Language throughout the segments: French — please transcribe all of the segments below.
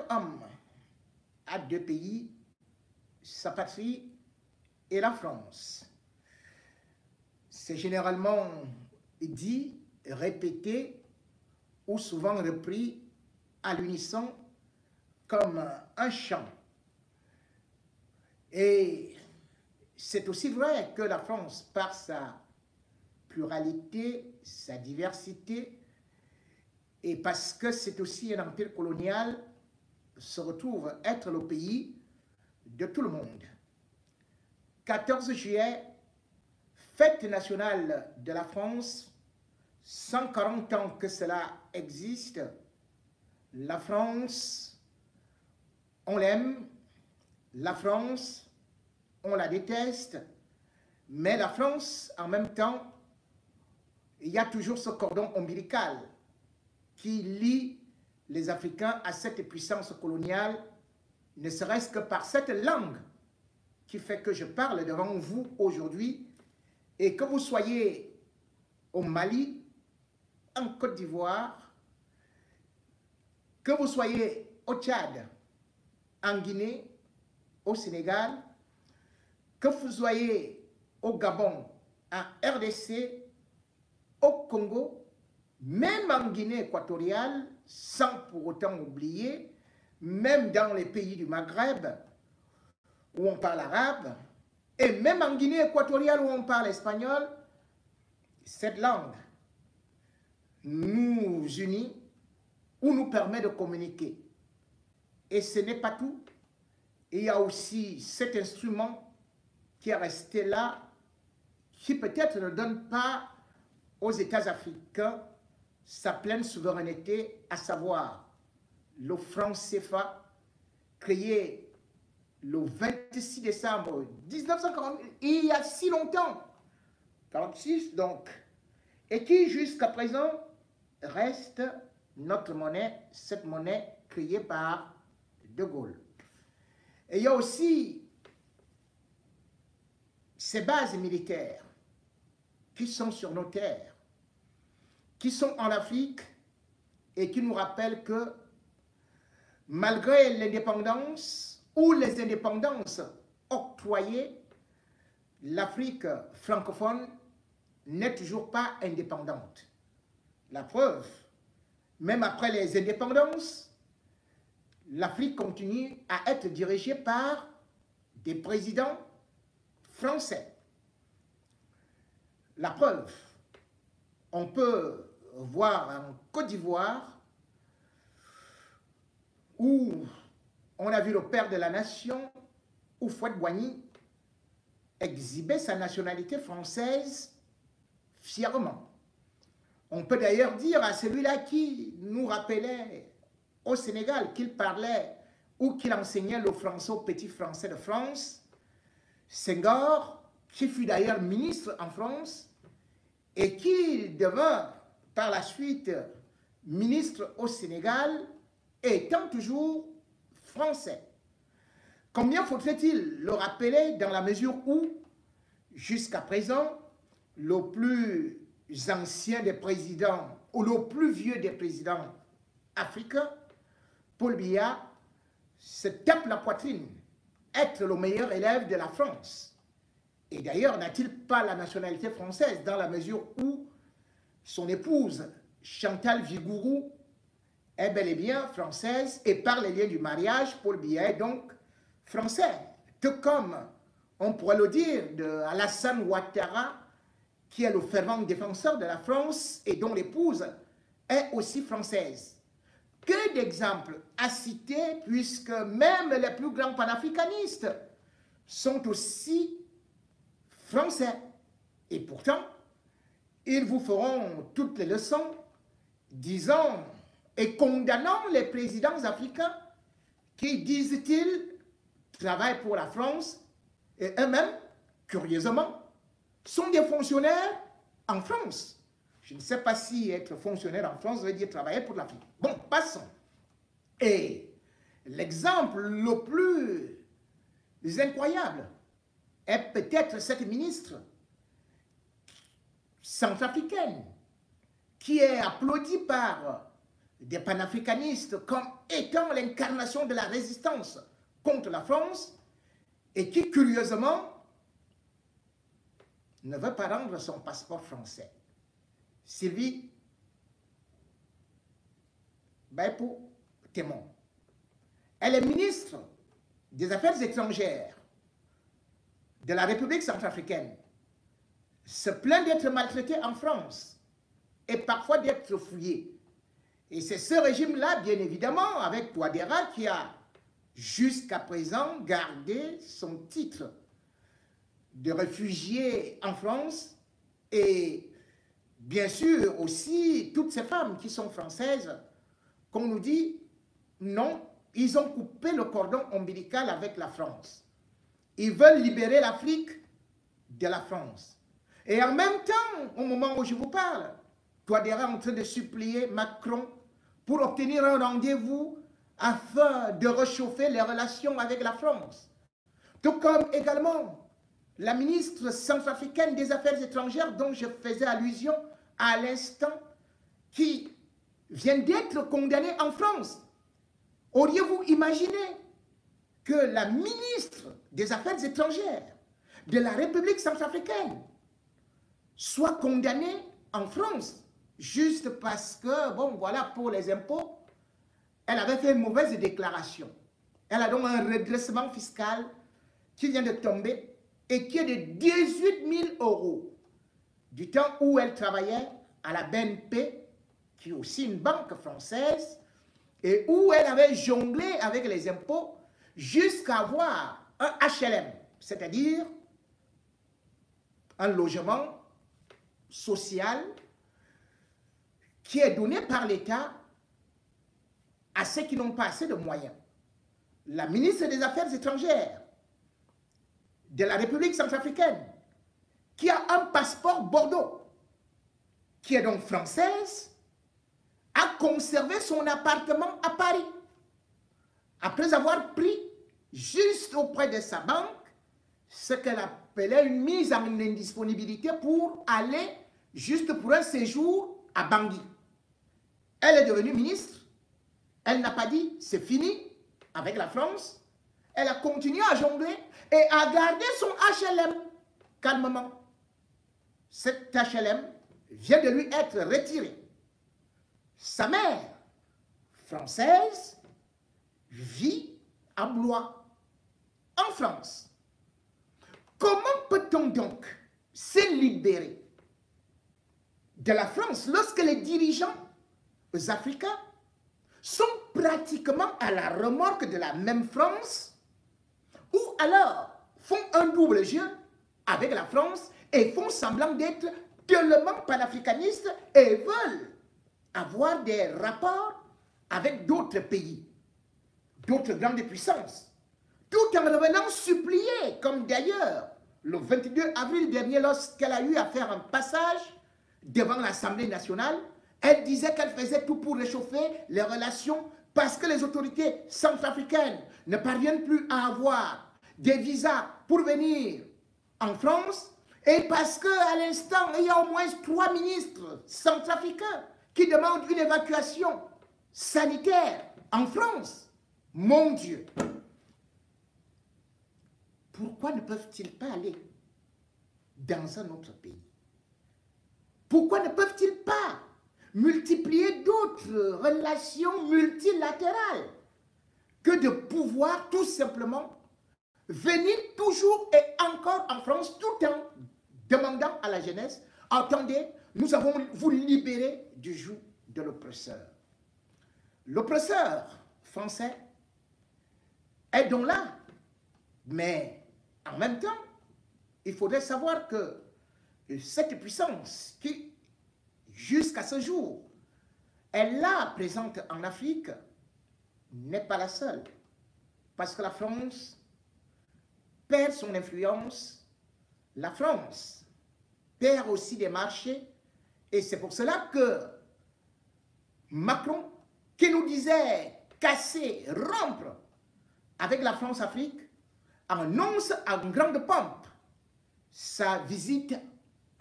homme a deux pays, sa patrie et la France. C'est généralement dit, répété ou souvent repris à l'unisson comme un chant. Et c'est aussi vrai que la France, par sa pluralité, sa diversité, et parce que c'est aussi un empire colonial, se retrouve être le pays de tout le monde. 14 juillet, fête nationale de la France, 140 ans que cela existe. La France, on l'aime, la France, on la déteste, mais la France, en même temps, il y a toujours ce cordon ombilical qui lie les Africains à cette puissance coloniale, ne serait-ce que par cette langue qui fait que je parle devant vous aujourd'hui, et que vous soyez au Mali, en Côte d'Ivoire, que vous soyez au Tchad, en Guinée, au Sénégal, que vous soyez au Gabon, en RDC, au Congo, même en Guinée équatoriale, sans pour autant oublier, même dans les pays du Maghreb, où on parle arabe, et même en Guinée équatoriale où on parle espagnol, cette langue nous unit ou nous permet de communiquer. Et ce n'est pas tout. Il y a aussi cet instrument qui est resté là, qui peut-être ne donne pas aux États africains sa pleine souveraineté, à savoir le franc CFA, créé le 26 décembre 1940, il y a si longtemps, 46 donc, et qui jusqu'à présent reste notre monnaie, cette monnaie créée par De Gaulle. Et il y a aussi ces bases militaires qui sont sur nos terres, qui sont en Afrique et qui nous rappellent que malgré l'indépendance ou les indépendances octroyées, l'Afrique francophone n'est toujours pas indépendante. La preuve, même après les indépendances, l'Afrique continue à être dirigée par des présidents français. La preuve, on peut voir en Côte d'Ivoire où on a vu le père de la nation, Houphouët-Boigny, exhiber sa nationalité française fièrement. On peut d'ailleurs dire à celui-là qui nous rappelait au Sénégal qu'il parlait ou qu'il enseignait le français aux petits Français de France, Senghor, qui fut d'ailleurs ministre en France et qui devint par la suite ministre au Sénégal, étant toujours français. Combien faudrait-il le rappeler dans la mesure où, jusqu'à présent, le plus ancien des présidents, ou le plus vieux des présidents africains, Paul Biya, se tape la poitrine, être le meilleur élève de la France. Et d'ailleurs, n'a-t-il pas la nationalité française dans la mesure où son épouse, Chantal Vigourou, est bel et bien française et par les liens du mariage, Paul Biya est donc français. Tout comme on pourrait le dire de Alassane Ouattara, qui est le fervent défenseur de la France et dont l'épouse est aussi française. Que d'exemples à citer, puisque même les plus grands panafricanistes sont aussi français. Et pourtant, ils vous feront toutes les leçons disant et condamnant les présidents africains qui, disent-ils, travaillent pour la France et eux-mêmes, curieusement, sont des fonctionnaires en France. Je ne sais pas si être fonctionnaire en France veut dire travailler pour l'Afrique. Bon, passons. Et l'exemple le plus incroyable est peut-être cette ministre centrafricaine qui est applaudie par des panafricanistes comme étant l'incarnation de la résistance contre la France et qui, curieusement, ne veut pas rendre son passeport français. Sylvie Baipou Témon. Elle est ministre des Affaires étrangères de la République centrafricaine, se plaint d'être maltraitée en France et parfois d'être fouillée. Et c'est ce régime-là, bien évidemment, avec Touadéra, qui a jusqu'à présent gardé son titre de réfugié en France et bien sûr aussi toutes ces femmes qui sont françaises qu'on nous dit non, ils ont coupé le cordon ombilical avec la France. Ils veulent libérer l'Afrique de la France. Et en même temps, au moment où je vous parle, Touadéra est en train de supplier Macron pour obtenir un rendez-vous afin de réchauffer les relations avec la France. Tout comme également la ministre centrafricaine des Affaires étrangères dont je faisais allusion à l'instant, qui vient d'être condamnée en France. Auriez-vous imaginé que la ministre des Affaires étrangères de la République centrafricaine soit condamnée en France juste parce que, bon, voilà, pour les impôts, elle avait fait une mauvaise déclaration. Elle a donc un redressement fiscal qui vient de tomber et qui est de 18 000 € du temps où elle travaillait à la BNP, qui est aussi une banque française, et où elle avait jonglé avec les impôts jusqu'à avoir un HLM, c'est-à-dire un logement social qui est donné par l'État à ceux qui n'ont pas assez de moyens. La ministre des Affaires étrangères de la République centrafricaine, qui a un passeport Bordeaux, qui est donc française, a conservé son appartement à Paris, après avoir pris juste auprès de sa banque ce qu'elle appelait une mise en indisponibilité pour aller juste pour un séjour à Bangui. Elle est devenue ministre, elle n'a pas dit c'est fini avec la France, elle a continué à jongler et à garder son HLM calmement. Cet HLM vient de lui être retiré. Sa mère, française, vit à Blois, en France. Comment peut-on donc se libérer de la France lorsque les dirigeants africains sont pratiquement à la remorque de la même France, ou alors font un double jeu avec la France et font semblant d'être tellement panafricanistes et veulent avoir des rapports avec d'autres pays, d'autres grandes puissances, tout en revenant supplier, comme d'ailleurs le 22 avril dernier, lorsqu'elle a eu à faire un passage devant l'Assemblée nationale, elle disait qu'elle faisait tout pour réchauffer les relations parce que les autorités centrafricaines ne parviennent plus à avoir des visas pour venir en France et parce qu'à l'instant, il y a au moins 3 ministres centrafricains qui demandent une évacuation sanitaire en France. Mon Dieu! Pourquoi ne peuvent-ils pas aller dans un autre pays? Pourquoi ne peuvent-ils pas multiplier d'autres relations multilatérales que de pouvoir tout simplement venir toujours et encore en France tout en demandant à la jeunesse, attendez, nous avons vous libéré du joug de l'oppresseur. L'oppresseur français est donc là, mais en même temps, il faudrait savoir que cette puissance qui, jusqu'à ce jour, est là présente en Afrique, n'est pas la seule. Parce que la France perd son influence, la France perd aussi des marchés, et c'est pour cela que Macron, qui nous disait casser, rompre avec la France-Afrique, annonce en grande pompe sa visite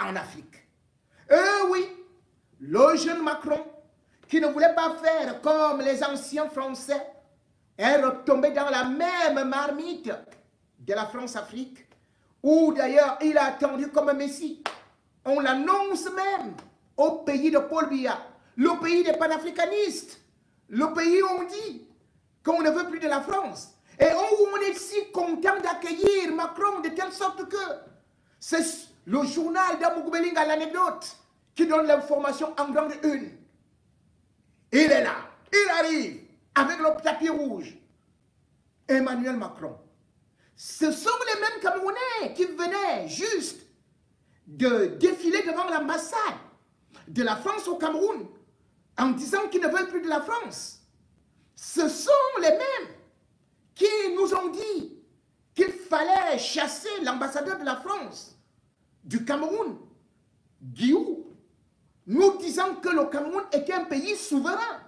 en Afrique. Oui, le jeune Macron, qui ne voulait pas faire comme les anciens Français, est retombé dans la même marmite de la France-Afrique, où d'ailleurs il a attendu comme un messie. On l'annonce même au pays de Paul Biya, le pays des panafricanistes, le pays où on dit qu'on ne veut plus de la France, et où on est si content d'accueillir Macron de telle sorte que c'est le journal d'Amougoubéling à l'anecdote qui donne l'information en grande une. Il est là, il arrive avec le tapis rouge. Emmanuel Macron. Ce sont les mêmes Camerounais qui venaient juste de défiler devant l'ambassade de la France au Cameroun en disant qu'ils ne veulent plus de la France. Ce sont les mêmes qui nous ont dit qu'il fallait chasser l'ambassadeur de la France du Cameroun, Guillou, nous disant que le Cameroun était un pays souverain.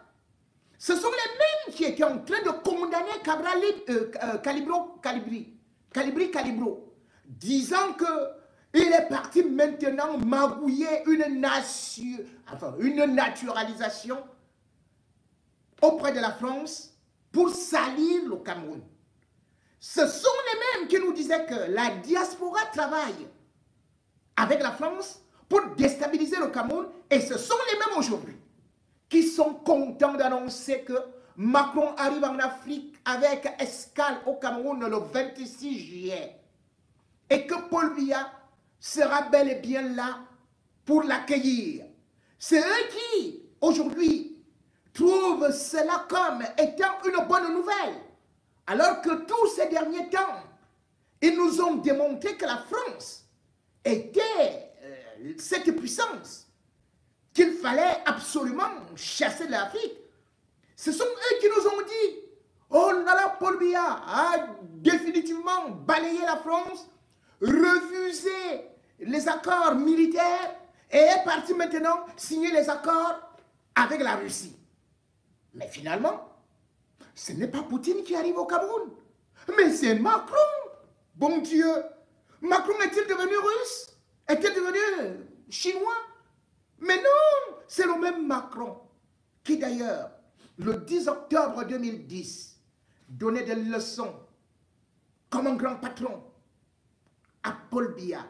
Ce sont les mêmes qui étaient en train de condamner Calibro, disant qu'il est parti maintenant magouiller une naturalisation auprès de la France pour salir le Cameroun. Ce sont les mêmes qui nous disaient que la diaspora travaille avec la France pour déstabiliser le Cameroun, et ce sont les mêmes aujourd'hui qui sont contents d'annoncer que Macron arrive en Afrique avec escale au Cameroun le 26 juillet et que Paul Biya sera bel et bien là pour l'accueillir. C'est eux qui, aujourd'hui, trouvent cela comme étant une bonne nouvelle, alors que tous ces derniers temps, ils nous ont démontré que la France était cette puissance qu'il fallait absolument chasser de l'Afrique. Ce sont eux qui nous ont dit, oh là, Paul Biya a définitivement balayé la France, refusé les accords militaires et est parti maintenant signer les accords avec la Russie. Mais finalement, ce n'est pas Poutine qui arrive au Cameroun, mais c'est Macron. Bon Dieu, Macron est-il devenu russe? Est-il devenu chinois? Mais non, c'est le même Macron qui d'ailleurs, le 10 octobre 2010, donnait des leçons comme un grand patron à Paul Biya,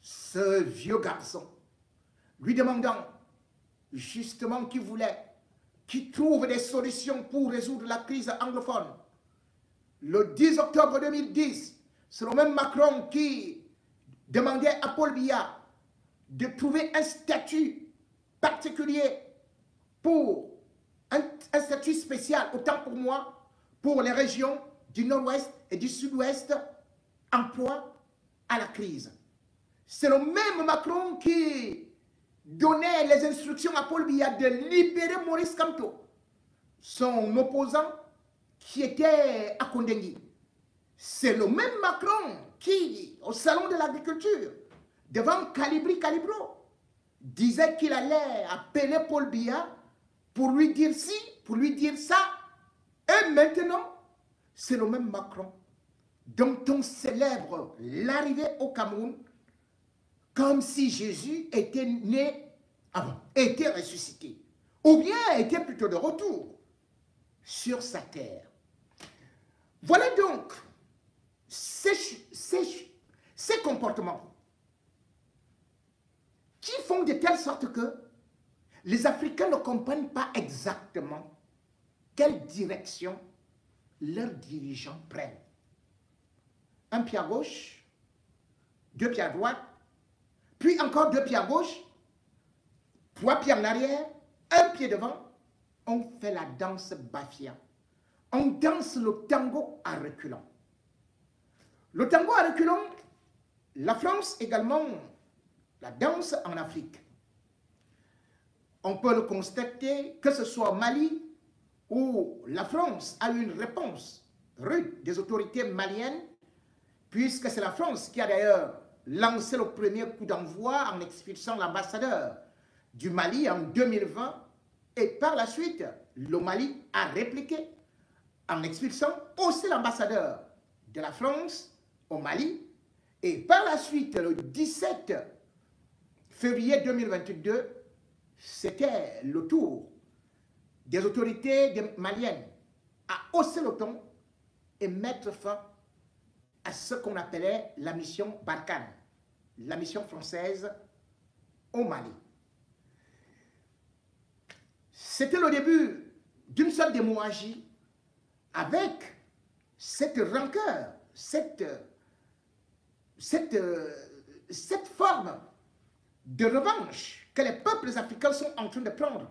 ce vieux garçon, lui demandant justement qu'il trouve des solutions pour résoudre la crise anglophone. Le 10 octobre 2010, c'est le même Macron qui demandait à Paul Biya de trouver un statut particulier pour un statut spécial, autant pour moi, pour les régions du nord-ouest et du sud-ouest en proie à la crise. C'est le même Macron qui donnait les instructions à Paul Biya de libérer Maurice Kamto, son opposant qui était à Kondengui. C'est le même Macron qui, au salon de l'agriculture, devant Calibro, disait qu'il allait appeler Paul Biya pour lui dire ci, pour lui dire ça. Et maintenant, c'est le même Macron dont on célèbre l'arrivée au Cameroun comme si Jésus était né, était ressuscité, ou bien était plutôt de retour sur sa terre. Voilà donc ces comportements qui font de telle sorte que les Africains ne comprennent pas exactement quelle direction leurs dirigeants prennent. Un pied à gauche, deux pieds à droite, puis encore deux pieds à gauche, trois pieds en arrière, un pied devant. On fait la danse bafia. On danse le tango à reculons. Le tango à reculons, la France également la danse en Afrique. On peut le constater que ce soit au Mali où la France a eu une réponse rude des autorités maliennes, puisque c'est la France qui a d'ailleurs lancé le premier coup d'envoi en expulsant l'ambassadeur du Mali en 2020, et par la suite, le Mali a répliqué en expulsant aussi l'ambassadeur de la France au Mali, et par la suite, le 17 février 2022, c'était le tour des autorités maliennes à hausser le ton et mettre fin à ce qu'on appelait la mission Barkhane, la mission française au Mali. C'était le début d'une sorte d'hémorragie avec cette rancœur, cette forme de revanche que les peuples africains sont en train de prendre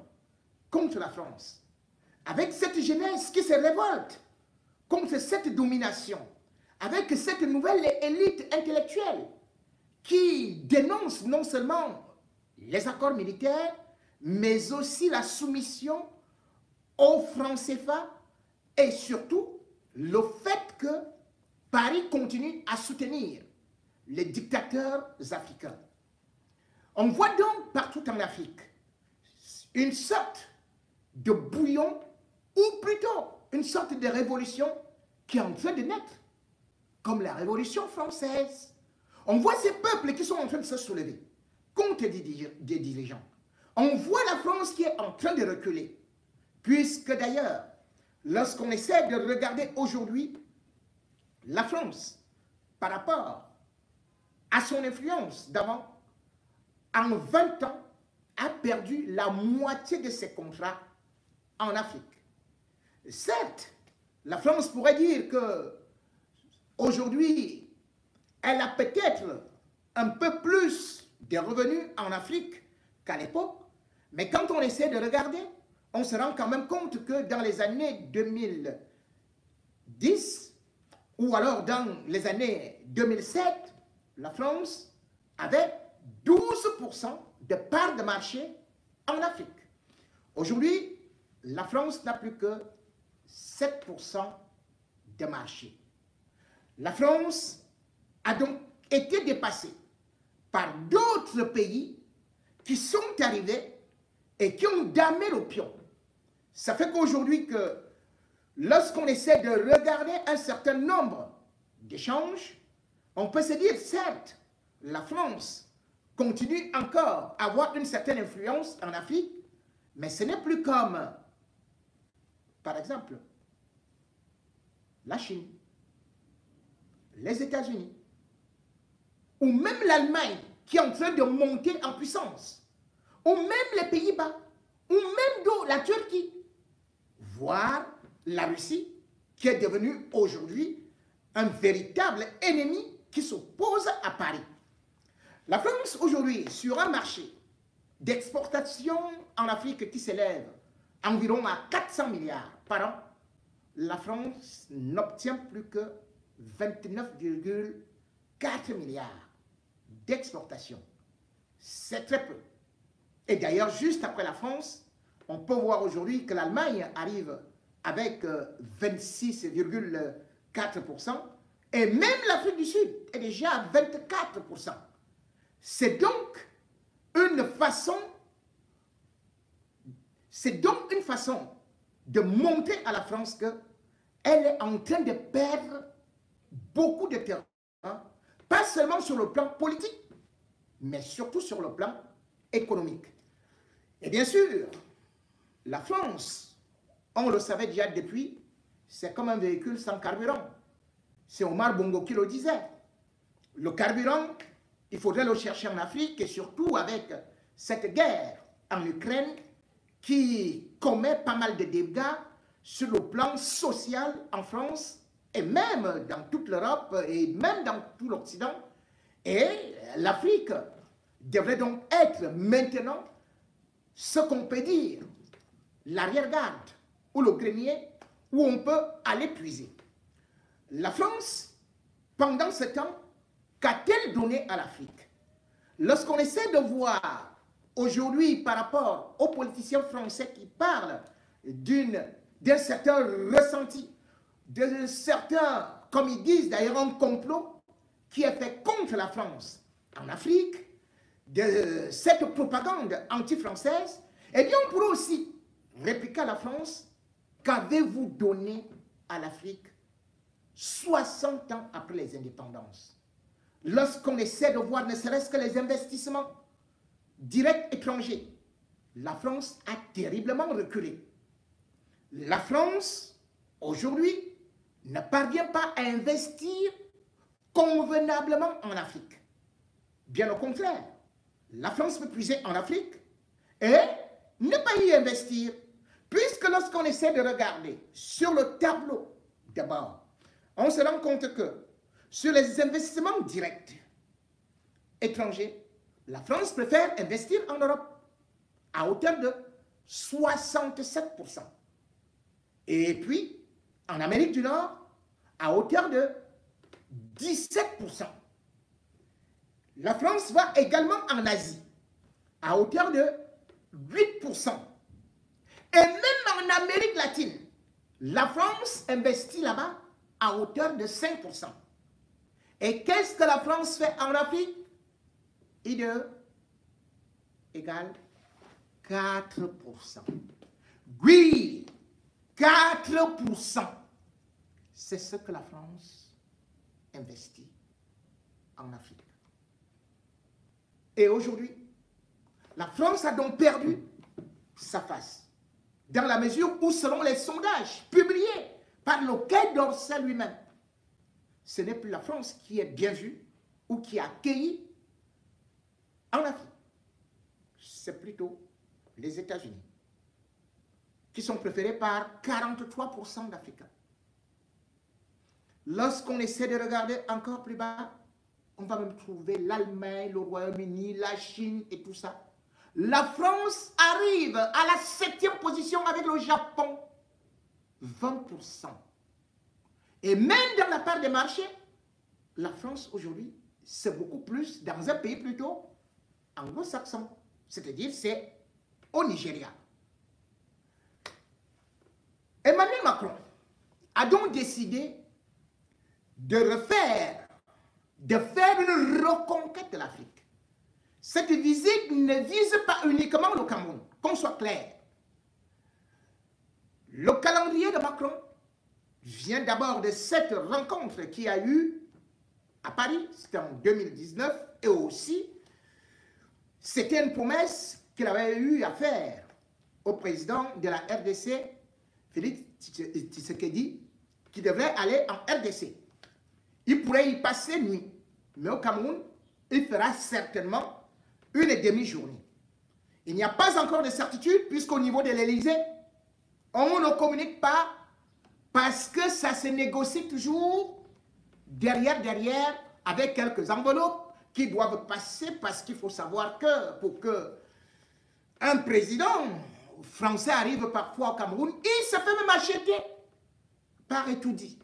contre la France. Avec cette jeunesse qui se révolte contre cette domination, avec cette nouvelle élite intellectuelle qui dénonce non seulement les accords militaires, mais aussi la soumission aux francs CFA et surtout le fait que Paris continue à soutenir les dictateurs africains. On voit donc partout en Afrique une sorte de bouillon, ou plutôt une sorte de révolution qui est en train de naître, comme la Révolution française. On voit ces peuples qui sont en train de se soulever contre des dirigeants. On voit la France qui est en train de reculer, puisque d'ailleurs, lorsqu'on essaie de regarder aujourd'hui la France par rapport à son influence d'avant, en 20 ans, a perdu la moitié de ses contrats en Afrique. Certes, la France pourrait dire que aujourd'hui, elle a peut-être un peu plus de revenus en Afrique qu'à l'époque, mais quand on essaie de regarder, on se rend quand même compte que dans les années 2010 ou alors dans les années 2007, la France avait 12% de part de marché en Afrique. Aujourd'hui, la France n'a plus que 7% de marché. La France a donc été dépassée par d'autres pays qui sont arrivés et qui ont damé le pion. Ça fait qu'aujourd'hui, lorsqu'on essaie de regarder un certain nombre d'échanges, on peut se dire, certes, la France continue encore à avoir une certaine influence en Afrique, mais ce n'est plus comme, par exemple, la Chine, les États-Unis, ou même l'Allemagne qui est en train de monter en puissance, ou même les Pays-Bas, ou même la Turquie, voire la Russie, qui est devenue aujourd'hui un véritable ennemi qui s'oppose à Paris. La France aujourd'hui, sur un marché d'exportation en Afrique qui s'élève environ à 400 milliards par an, la France n'obtient plus que 29,4 milliards d'exportation. C'est très peu. Et d'ailleurs, juste après la France, on peut voir aujourd'hui que l'Allemagne arrive avec 26,4%, et même l'Afrique du Sud est déjà à 24%. C'est donc une façon de montrer à la France qu'elle est en train de perdre beaucoup de terrain, pas seulement sur le plan politique, mais surtout sur le plan économique. Et bien sûr, la France, on le savait déjà depuis, c'est comme un véhicule sans carburant. C'est Omar Bongo qui le disait. Le carburant, il faudrait le chercher en Afrique, et surtout avec cette guerre en Ukraine qui commet pas mal de dégâts sur le plan social en France et même dans toute l'Europe et même dans tout l'Occident. Et l'Afrique devrait donc être maintenant ce qu'on peut dire l'arrière-garde ou le grenier où on peut aller puiser. La France, pendant ce temps, qu'a-t-elle donné à l'Afrique? Lorsqu'on essaie de voir aujourd'hui par rapport aux politiciens français qui parlent d'un certain ressenti, d'un certain, comme ils disent d'ailleurs, un complot qui est fait contre la France en Afrique, de cette propagande anti-française, eh bien on pourrait aussi répliquer à la France: qu'avez-vous donné à l'Afrique 60 ans après les indépendances? Lorsqu'on essaie de voir ne serait-ce que les investissements directs étrangers, la France a terriblement reculé. la France, aujourd'hui, ne parvient pas à investir convenablement en Afrique. Bien au contraire, la France peut puiser en Afrique et ne pas y investir. Puisque lorsqu'on essaie de regarder sur le tableau, d'abord, on se rend compte que sur les investissements directs étrangers, la France préfère investir en Europe à hauteur de 67%. Et puis, en Amérique du Nord, à hauteur de 17%. La France va également en Asie, à hauteur de 8%. Et même en Amérique latine, la France investit là-bas à hauteur de 5%. Et qu'est-ce que la France fait en Afrique? I2 égale 4%. Oui, 4%. C'est ce que la France investit en Afrique. Et aujourd'hui, la France a donc perdu sa face. Dans la mesure où, selon les sondages publiés par le Quai d'Orsay lui-même, ce n'est plus la France qui est bien vue ou qui est accueillie en Afrique. C'est plutôt les États-Unis, qui sont préférés par 43% d'Africains. Lorsqu'on essaie de regarder encore plus bas, on va même trouver l'Allemagne, le Royaume-Uni, la Chine et tout ça. La France arrive à la 7e position avec le Japon, 20%. Et même dans la part des marchés, la France aujourd'hui, c'est beaucoup plus dans un pays plutôt anglo-saxon. C'est-à-dire, c'est au Nigeria. Emmanuel Macron a donc décidé de faire une reconquête de l'Afrique. Cette visite ne vise pas uniquement le Cameroun, qu'on soit clair. Le calendrier de Macron vient d'abord de cette rencontre qui a eu à Paris, c'était en 2019, et aussi, c'était une promesse qu'il avait eu à faire au président de la RDC, Félix Tshisekedi, qui devrait aller en RDC. Il pourrait y passer nuit, mais au Cameroun, il fera certainement une demi-journée. Il n'y a pas encore de certitude, puisqu'au niveau de l'Élysée, on ne communique pas, parce que ça se négocie toujours derrière, avec quelques enveloppes qui doivent passer, parce qu'il faut savoir que pour que un président français arrive parfois au Cameroun, il se fait même acheter par étoudi,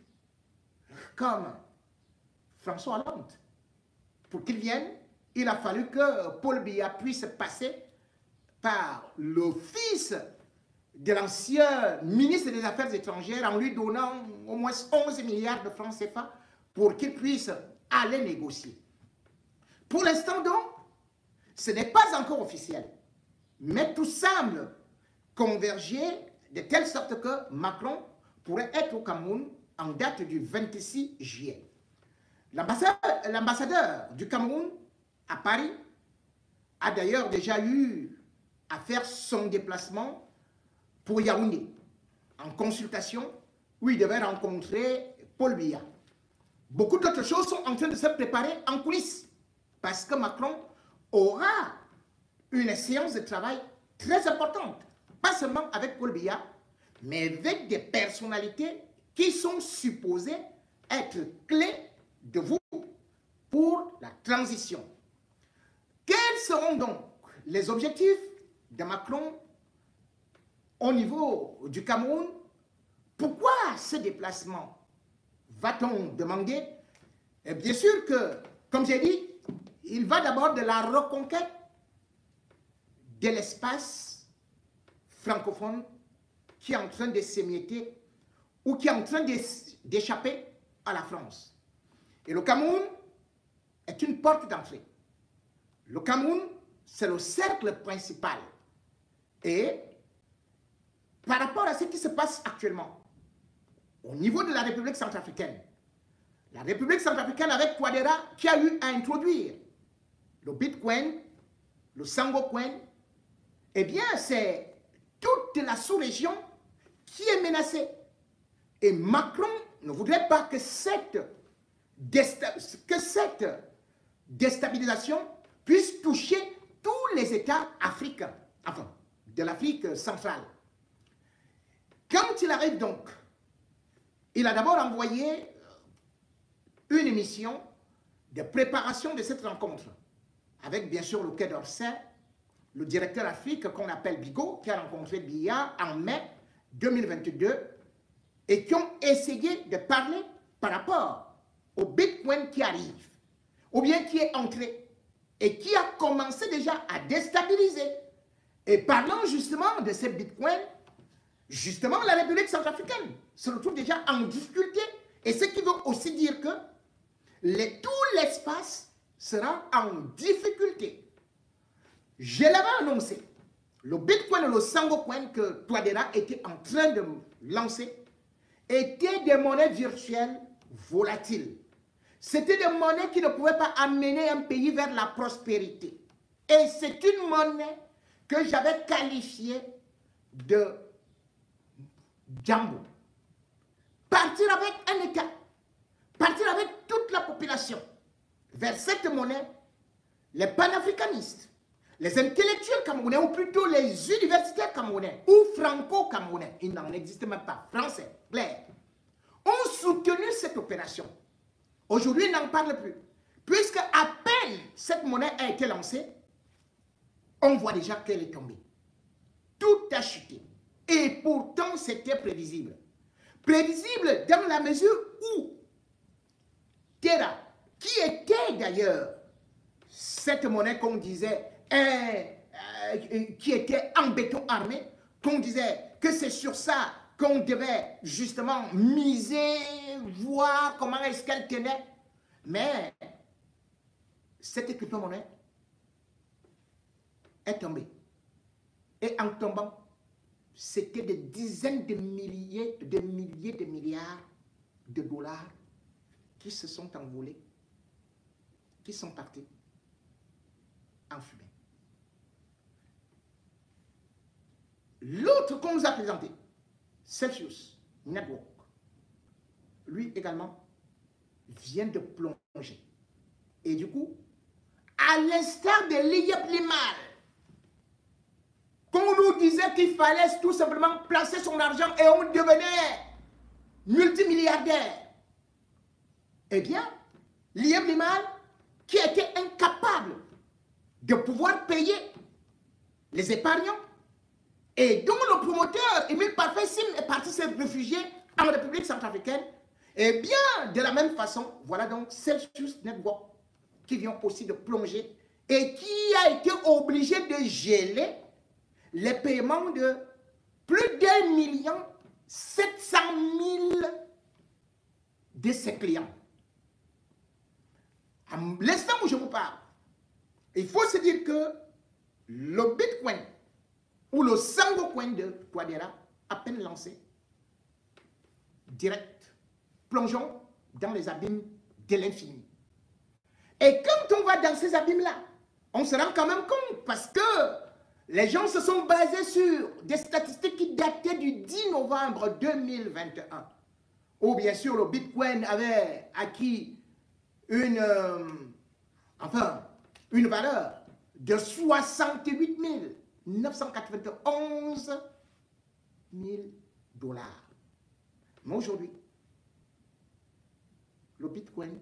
comme François Hollande. Pour qu'il vienne, il a fallu que Paul Biya puisse passer par le fils de l'ancien ministre des Affaires étrangères en lui donnant au moins 11 milliards de francs CFA pour qu'il puisse aller négocier. Pour l'instant donc, ce n'est pas encore officiel, mais tout semble converger de telle sorte que Macron pourrait être au Cameroun en date du 26 juillet. L'ambassadeur du Cameroun à Paris a d'ailleurs déjà eu à faire son déplacement pour Yaoundé, en consultation, où il devait rencontrer Paul Biya. Beaucoup d'autres choses sont en train de se préparer en coulisses, parce que Macron aura une séance de travail très importante, pas seulement avec Paul Biya, mais avec des personnalités qui sont supposées être clés de vous pour la transition. Quels seront donc les objectifs de Macron au niveau du Cameroun? Pourquoi ce déplacement va-t-on demander? Et bien sûr que, comme j'ai dit, il va d'abord de la reconquête de l'espace francophone qui est en train de s'émietter ou qui est en train d'échapper à la France. Et le Cameroun est une porte d'entrée. Le Cameroun, c'est le cercle principal. Et par rapport à ce qui se passe actuellement, au niveau de la République centrafricaine avec Touadéra qui a eu à introduire le Bitcoin, le Sango Coin, eh bien c'est toute la sous-région qui est menacée. Et Macron ne voudrait pas que cette déstabilisation puisse toucher tous les États africains, enfin, de l'Afrique centrale. Quand il arrive donc, il a d'abord envoyé une émission de préparation de cette rencontre, avec bien sûr le Quai d'Orsay, le directeur Afrique qu'on appelle Bigot, qui a rencontré Biya en mai 2022, et qui ont essayé de parler par rapport au Bitcoin qui arrive, ou bien qui est entré, et qui a commencé déjà à déstabiliser. Et parlant justement de ces Bitcoins, justement la République centrafricaine se retrouve déjà en difficulté, et ce qui veut aussi dire que tout l'espace sera en difficulté. Je l'avais annoncé, le Bitcoin et le Sangocoin que Touadéra était en train de lancer étaient des monnaies virtuelles volatiles. C'était des monnaies qui ne pouvaient pas amener un pays vers la prospérité. Et c'est une monnaie que j'avais qualifiée de Jambo. Partir avec un État, partir avec toute la population vers cette monnaie, les panafricanistes, les intellectuels camerounais, ou plutôt les universitaires camerounais, ou franco-camerounais, il n'en existe même pas, français, clair, ont soutenu cette opération. Aujourd'hui, ils n'en parlent plus. Puisque à peine cette monnaie a été lancée, on voit déjà qu'elle est tombée. Tout a chuté. Et pourtant, c'était prévisible. Prévisible dans la mesure où Terra, qui était d'ailleurs cette monnaie qu'on disait, qui était en béton armé, qu'on disait que c'est sur ça qu'on devait justement miser, voir comment est-ce qu'elle tenait. Mais cette crypto-monnaie est tombée. Et en tombant, c'était des dizaines de milliers de milliards de dollars qui se sont envolés, qui sont partis en fumée. L'autre qu'on nous a présenté, Celsius Network, lui également vient de plonger. Et du coup, à l'instar de l'IEP Limal, qu'on nous disait qu'il fallait tout simplement placer son argent et on devenait multimilliardaire, eh bien, l'IEP Limal, qui était incapable de pouvoir payer les épargnants, et dont le promoteur, Émile Parfait Sim, est parti se réfugier en République centrafricaine, et bien, de la même façon, voilà donc Celsius Network qui vient aussi de plonger et qui a été obligé de geler les paiements de plus d'1 700 000 de ses clients. À l'instant où je vous parle, il faut se dire que le Bitcoin ou le Sangocoin de Touadéra, à peine lancé, direct, plongeons dans les abîmes de l'infini. Et quand on va dans ces abîmes-là, on se rend quand même compte parce que les gens se sont basés sur des statistiques qui dataient du 10 novembre 2021, où bien sûr le Bitcoin avait acquis une valeur de 68 991 000 dollars. Mais aujourd'hui, le Bitcoin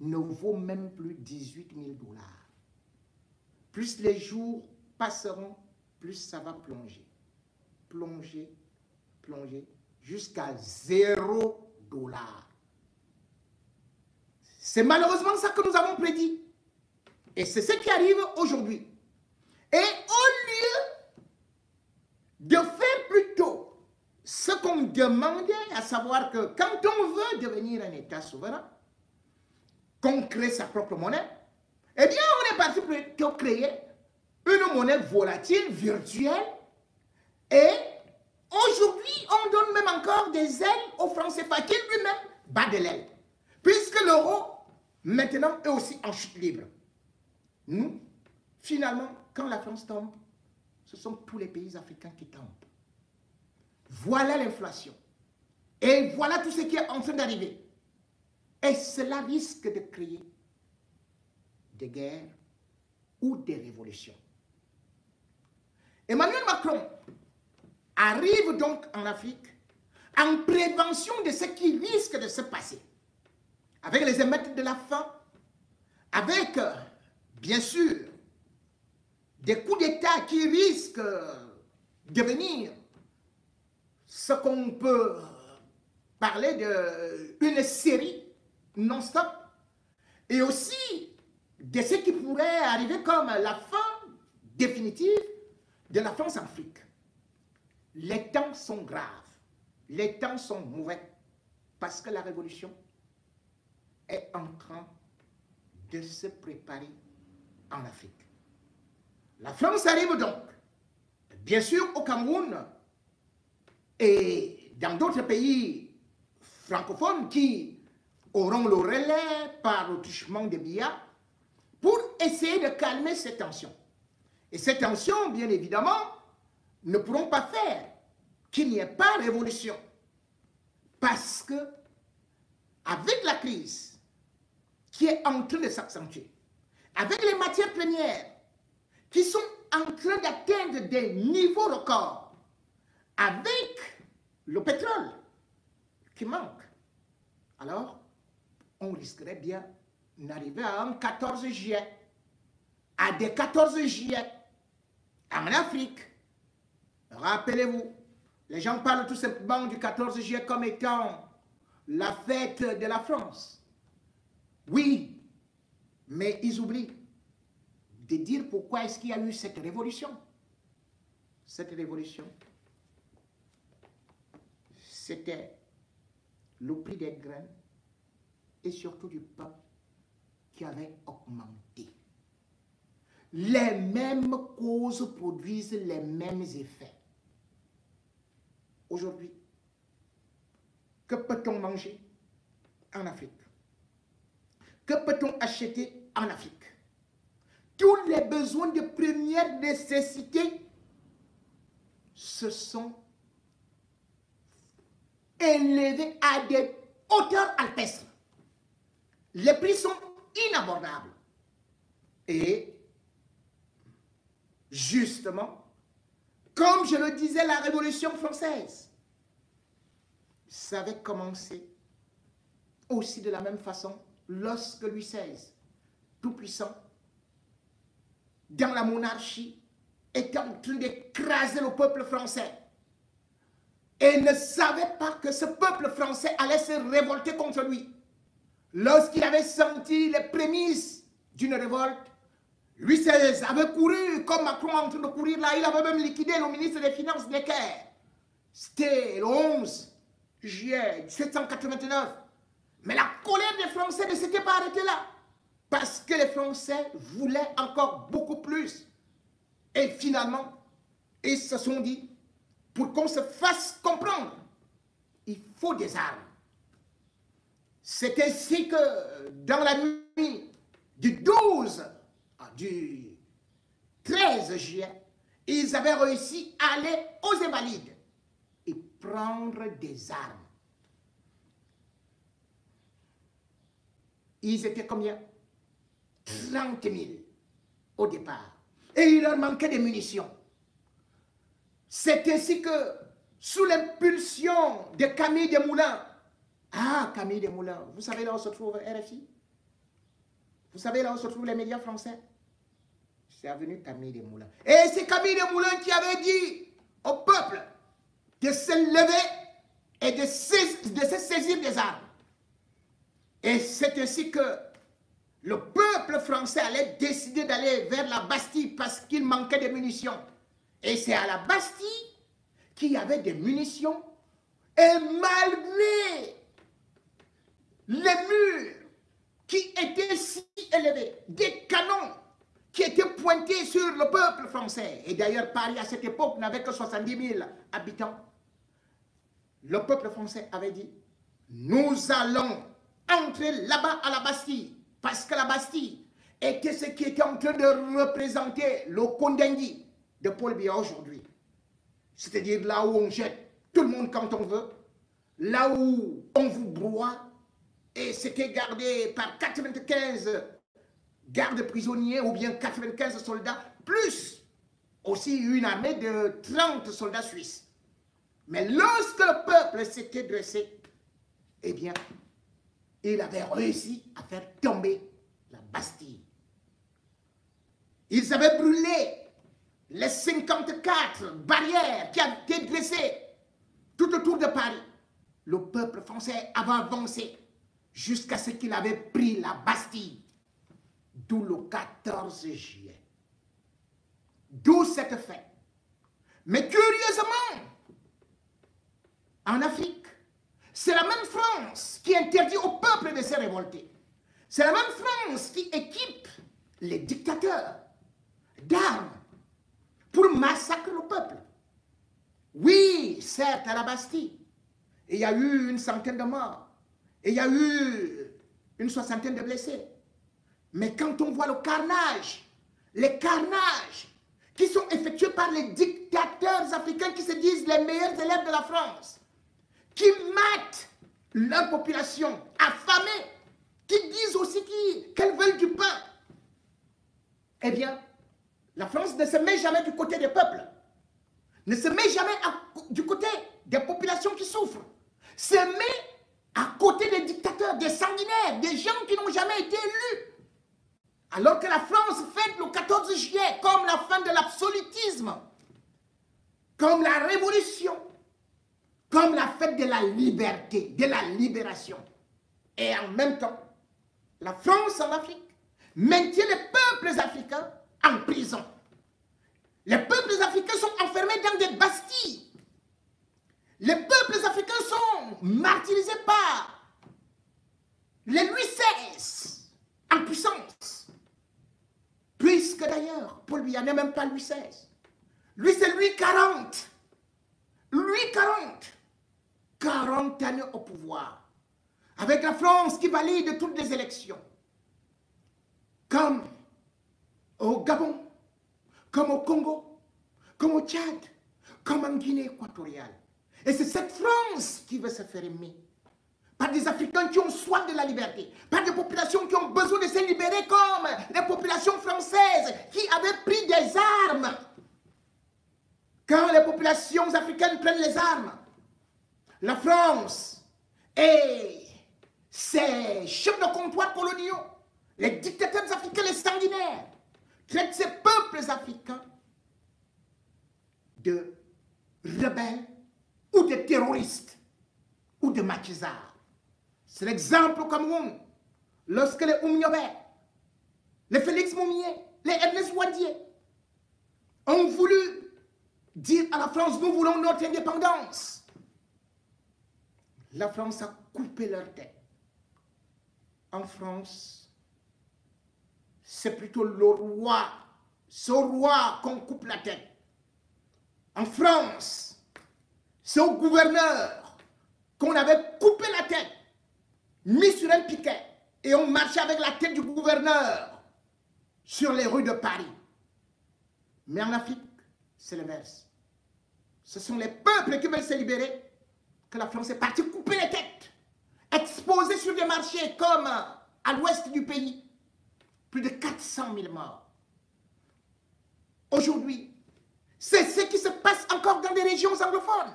ne vaut même plus 18 000 dollars. Plus les jours passeront, plus ça va plonger. Plonger, plonger, jusqu'à 0 dollar. C'est malheureusement ça que nous avons prédit. Et c'est ce qui arrive aujourd'hui. Et au lieu de faire plutôt ce qu'on demandait, à savoir que quand on veut devenir un État souverain, qu'on crée sa propre monnaie, eh bien on est parti plutôt créer une monnaie volatile, virtuelle, et aujourd'hui on donne même encore des ailes au franc CFA qui lui-même bat de l'aile, puisque l'euro maintenant est aussi en chute libre. Nous, finalement, quand la France tombe, ce sont tous les pays africains qui tombent. voilà l'inflation. Et voilà tout ce qui est en train d'arriver. Et cela risque de créer des guerres ou des révolutions. Emmanuel Macron arrive donc en Afrique en prévention de ce qui risque de se passer. Avec les émeutes de la faim, avec, bien sûr, des coups d'État qui risquent de devenir ce qu'on peut parler d'une série non-stop, et aussi de ce qui pourrait arriver comme la fin définitive de la France en Afrique. Les temps sont graves, les temps sont mauvais, parce que la révolution est en train de se préparer en Afrique. La France arrive donc, bien sûr, au Cameroun et dans d'autres pays francophones qui auront le relais par le truchement des Biya pour essayer de calmer ces tensions. Et ces tensions, bien évidemment, ne pourront pas faire qu'il n'y ait pas de révolution. Parce que, avec la crise qui est en train de s'accentuer, avec les matières premières qui sont en train d'atteindre des niveaux records, avec le pétrole qui manque, alors on risquerait bien d'arriver à un 14 juillet, à des 14 juillet en Afrique. Rappelez-vous, les gens parlent tout simplement du 14 juillet comme étant la fête de la France. Oui, mais ils oublient de dire pourquoi est-ce qu'il y a eu cette révolution. Cette révolution, c'était le prix des graines et surtout du pain qui avait augmenté. Les mêmes causes produisent les mêmes effets. Aujourd'hui, que peut-on manger en Afrique? Que peut-on acheter en Afrique? Tous les besoins de première nécessité se sont élevés à des hauteurs alpestres. Les prix sont inabordables. Et justement, comme je le disais, la Révolution française, ça avait commencé aussi de la même façon lorsque Louis XVI, tout puissant, dans la monarchie, était en train d'écraser le peuple français et ne savait pas que ce peuple français allait se révolter contre lui. Lorsqu'il avait senti les prémices d'une révolte, Louis XVI avait couru comme Macron est en train de courir là. Il avait même liquidé le ministre des Finances Necker. C'était le 11 juillet 1789. Mais la colère des Français ne s'était pas arrêtée là. Parce que les Français voulaient encore beaucoup plus. Et finalement, ils se sont dit, pour qu'on se fasse comprendre, il faut des armes. C'est ainsi que dans la nuit du 13 juillet, ils avaient réussi à aller aux Invalides et prendre des armes. Ils étaient combien? 30 000 au départ. Et il leur manquait de munitions. C'est ainsi que, sous l'impulsion de Camille Desmoulins, Camille Desmoulins, vous savez là où se trouve RFI? Vous savez là où se trouvent les médias français? C'est venu Camille Desmoulins. Et c'est Camille Desmoulins qui avait dit au peuple de se lever et de se saisir des armes. Et c'est ainsi que le peuple français allait décider d'aller vers la Bastille parce qu'il manquait de munitions. Et c'est à la Bastille qu'il y avait des munitions. Et malgré les murs qui étaient si élevés, des canons qui étaient pointés sur le peuple français, et d'ailleurs Paris à cette époque n'avait que 70 000 habitants, le peuple français avait dit, nous allons entrer là-bas à la Bastille. Parce que la Bastille était ce qui était en train de représenter le Kondengui de Paul Biya aujourd'hui. C'est-à-dire là où on jette tout le monde quand on veut, là où on vous broie, et c'était gardé par 95 gardes prisonniers ou bien 95 soldats, plus aussi une armée de 30 soldats suisses. Mais lorsque le peuple s'était dressé, eh bien, il avait réussi à faire tomber la Bastille. Ils avaient brûlé les 54 barrières qui avaient été dressées tout autour de Paris. Le peuple français avait avancé jusqu'à ce qu'il avait pris la Bastille. D'où le 14 juillet. D'où cette fête. Mais curieusement, en Afrique, c'est la même France qui interdit au peuple de se révolter. C'est la même France qui équipe les dictateurs d'armes pour massacrer le peuple. Oui, certes, à la Bastille, il y a eu une centaine de morts, et il y a eu une soixantaine de blessés. Mais quand on voit le carnage, les carnages qui sont effectués par les dictateurs africains qui se disent les meilleurs élèves de la France, qui matent leur population affamée, qui disent aussi qu'elles veulent du pain, eh bien, la France ne se met jamais du côté des peuples, ne se met jamais du côté des populations qui souffrent, se met à côté des dictateurs, des sanguinaires, des gens qui n'ont jamais été élus. Alors que la France fête le 14 juillet comme la fin de l'absolutisme, comme la révolution, comme la fête de la liberté, de la libération. Et en même temps, la France en Afrique maintient les peuples africains en prison. Les peuples africains sont enfermés dans des bastilles. Les peuples africains sont martyrisés par les Louis XVI en puissance. Puisque d'ailleurs, Paul Biya n'est même pas Louis XVI. Lui, c'est Louis XL. Louis XL. 40 années au pouvoir. Avec la France qui valide toutes les élections. Comme au Gabon, comme au Congo, comme au Tchad, comme en Guinée équatoriale. Et c'est cette France qui veut se faire aimer. Par des Africains qui ont soif de la liberté, par des populations qui ont besoin de se libérer comme les populations françaises qui avaient pris des armes. Quand les populations africaines prennent les armes, la France et ses chefs de comptoir coloniaux, les dictateurs africains, les sanguinaires, traitent ces peuples africains de rebelles ou de terroristes ou de maquisards. C'est l'exemple au Cameroun, lorsque les Oumniobé, les Félix Moumié, les Ernest Ouadier ont voulu dire à la France, nous voulons notre indépendance. La France a coupé leur tête. En France, c'est plutôt le roi, c'est au roi qu'on coupe la tête. En France, c'est au gouverneur qu'on avait coupé la tête, mis sur un piquet, et on marchait avec la tête du gouverneur sur les rues de Paris. Mais en Afrique, c'est l'inverse. Ce sont les peuples qui veulent se libérer que la France est partie couper les têtes, exposer sur des marchés comme à l'ouest du pays. Plus de 400 000 morts. Aujourd'hui, c'est ce qui se passe encore dans des régions anglophones.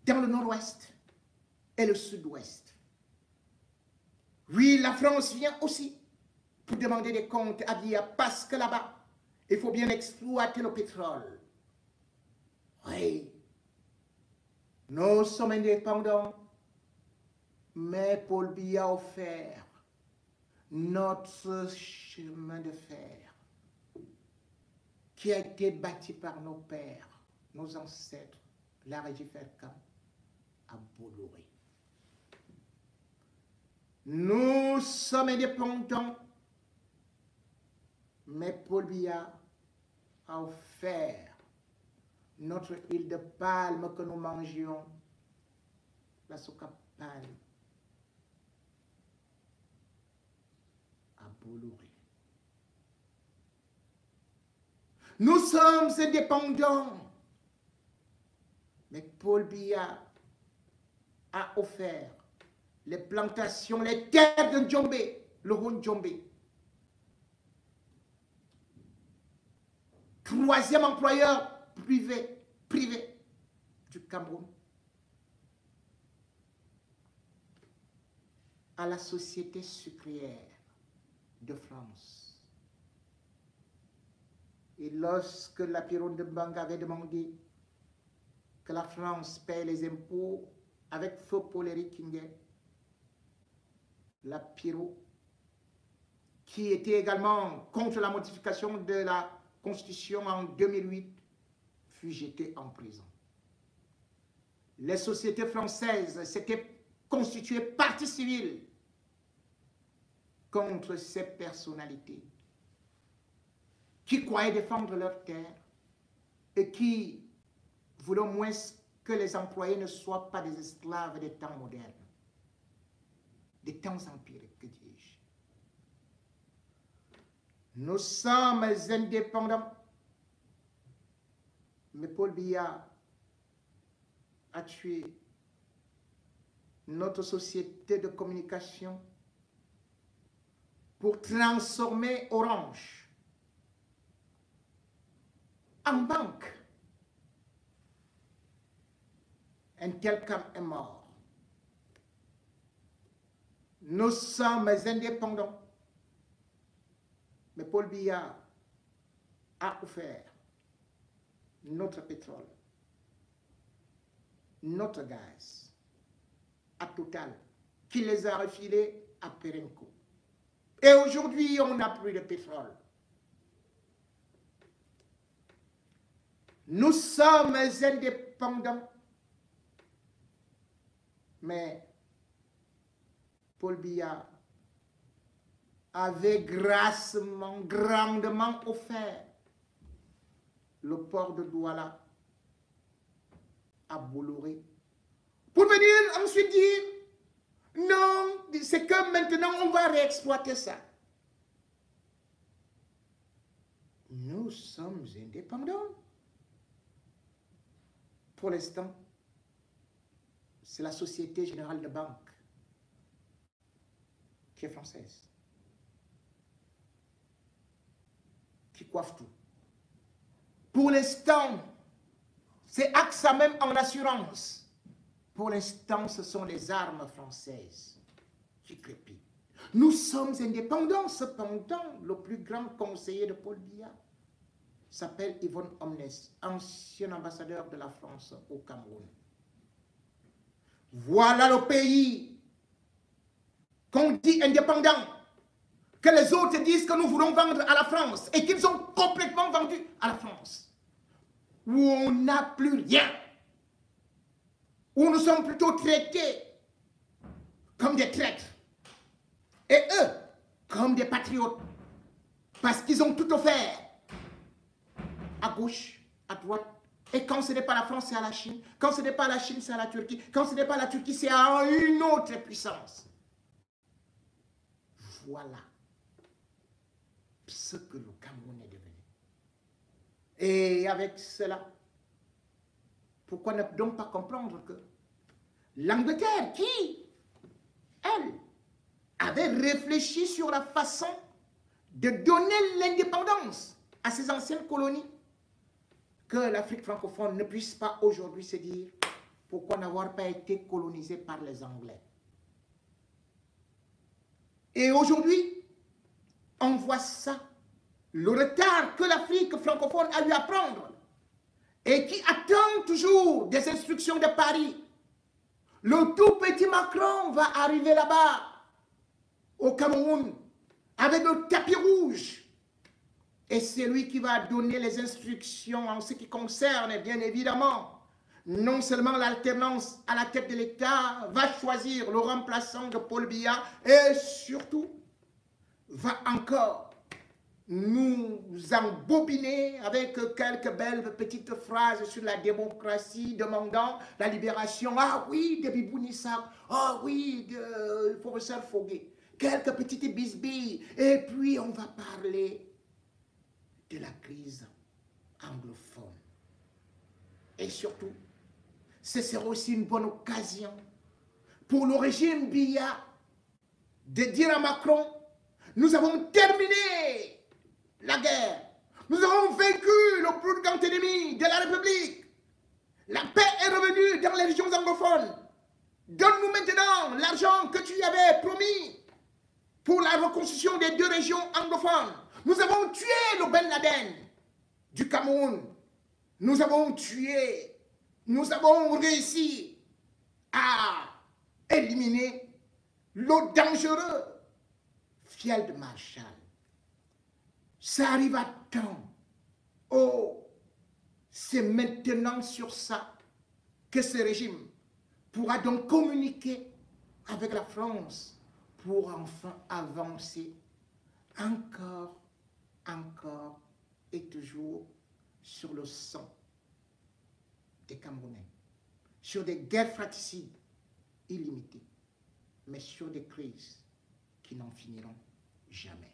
Dans le nord-ouest et le sud-ouest. Oui, la France vient aussi pour demander des comptes à Biya parce que là-bas, il faut bien exploiter le pétrole. Oui, nous sommes indépendants, mais Paul Biya a offert notre chemin de fer qui a été bâti par nos pères, nos ancêtres, la Régie Ferkan à Bolloré. Nous sommes indépendants, mais Paul Biya a offert notre huile de palme que nous mangions, la soca palme, à Bolloré. Nous sommes indépendants, Mais Paul Biya a offert les plantations, les terres de Djombe, le Haut Djombe. Troisième employeur privé du Cameroun. À la Société sucrière de France. Et lorsque la Piron de Banque avait demandé que la France paie les impôts avec feu Paul-Éric Kinguet, la Piro, qui était également contre la modification de la Constitution en 2008, fut jeté en prison. Les sociétés françaises s'étaient constituées partie civile contre ces personnalités qui croyaient défendre leurs terres et qui voulaient au moins que les employés ne soient pas des esclaves des temps modernes, des temps empiriques, que dis-je. Nous sommes indépendants, mais Paul Biya a tué notre société de communication pour transformer Orange en banque. Un tel camp est mort. Nous sommes indépendants, mais Paul Biya a offert notre pétrole, notre gaz à Total, qui les a refilés à Perenco. Et aujourd'hui, on n'a plus de pétrole. Nous sommes indépendants, mais Paul Biya avait grassement, grandement offert le port de Douala à Bolloré pour venir ensuite dire non, c'est que maintenant on va réexploiter ça. Nous sommes indépendants. Pour l'instant, c'est la Société Générale de Banque qui est française, qui coiffe tout. Pour l'instant, c'est AXA même en assurance. Pour l'instant, ce sont les armes françaises qui crépitent. Nous sommes indépendants, cependant, le plus grand conseiller de Paul Biya s'appelle Yvonne Omnes, ancien ambassadeur de la France au Cameroun. Voilà le pays qu'on dit indépendant, que les autres disent que nous voulons vendre à la France et qu'ils ont complètement vendu à la France, où on n'a plus rien, où nous sommes plutôt traités comme des traîtres et eux comme des patriotes parce qu'ils ont tout offert à gauche, à droite. Et quand ce n'est pas la France, c'est à la Chine. Quand ce n'est pas la Chine, c'est à la Turquie. Quand ce n'est pas la Turquie, c'est à une autre puissance. Voilà ce que le Cameroun est devenu. Et avec cela, pourquoi ne donc pas comprendre que l'Angleterre, qui, elle, avait réfléchi sur la façon de donner l'indépendance à ses anciennes colonies, que l'Afrique francophone ne puisse pas aujourd'hui se dire pourquoi n'avoir pas été colonisée par les Anglais. Et aujourd'hui, on voit ça, le retard que l'Afrique francophone a eu à prendre et qui attend toujours des instructions de Paris. Le tout petit Macron va arriver là-bas, au Cameroun, avec le tapis rouge. Et c'est lui qui va donner les instructions en ce qui concerne, bien évidemment, non seulement l'alternance à la tête de l'État, va choisir le remplaçant de Paul Biya et surtout va encore nous embobiner avec quelques belles petites phrases sur la démocratie demandant la libération. Ah oui, de Bibounissa, ah oui, de professeur Foguet. Quelques petites bisbilles. Et puis on va parler de la crise anglophone. Et surtout, ce sera aussi une bonne occasion pour le régime Biya de dire à Macron, nous avons terminé la guerre. Nous avons vaincu le plus grand ennemi de la République. La paix est revenue dans les régions anglophones. Donne-nous maintenant l'argent que tu avais promis pour la reconstruction des 2 régions anglophones. Nous avons tué le Ben Laden du Cameroun. Nous avons tué, nous avons réussi à éliminer le dangereux Field Marshal. Ça arrive à temps. Oh, c'est maintenant sur ça que ce régime pourra donc communiquer avec la France pour enfin avancer encore et toujours sur le sang des Camerounais, sur des guerres fratricides illimitées, mais sur des crises qui n'en finiront jamais.